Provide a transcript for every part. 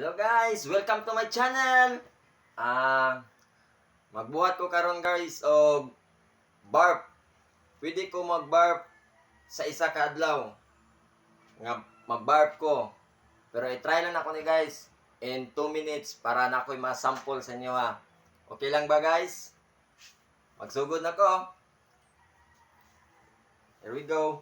Hello guys, welcome to my channel. Magbuhat ko karon guys og barb. Pwede ko mag-barb sa isa ka adlaw. Nga mag-barb ko. Pero i-try lang ako ni guys in 2 minutes para na ako'y ma-sample sa inyo ha. Okay lang ba guys? Magsugod na ko. Here we go.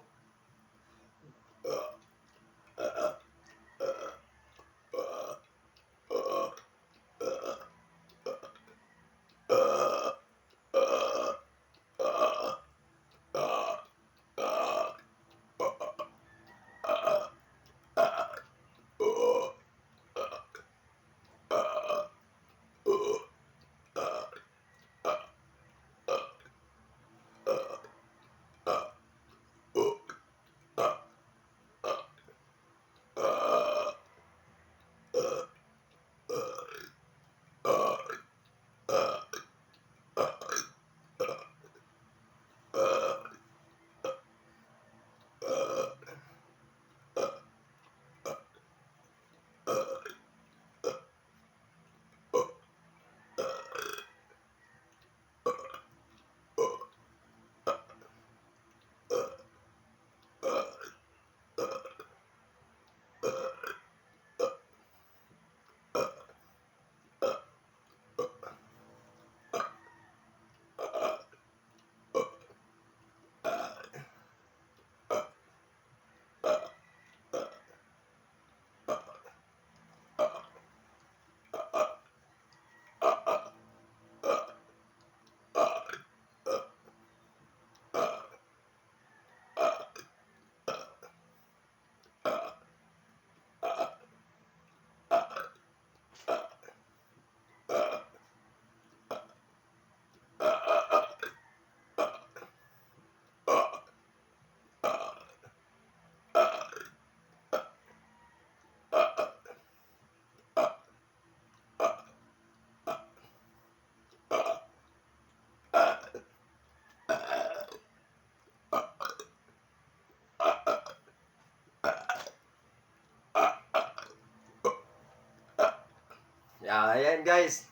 Ayan guys,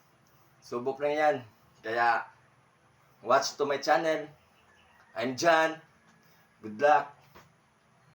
subok na yan. Kaya, watch to my channel. I'm John. Good luck.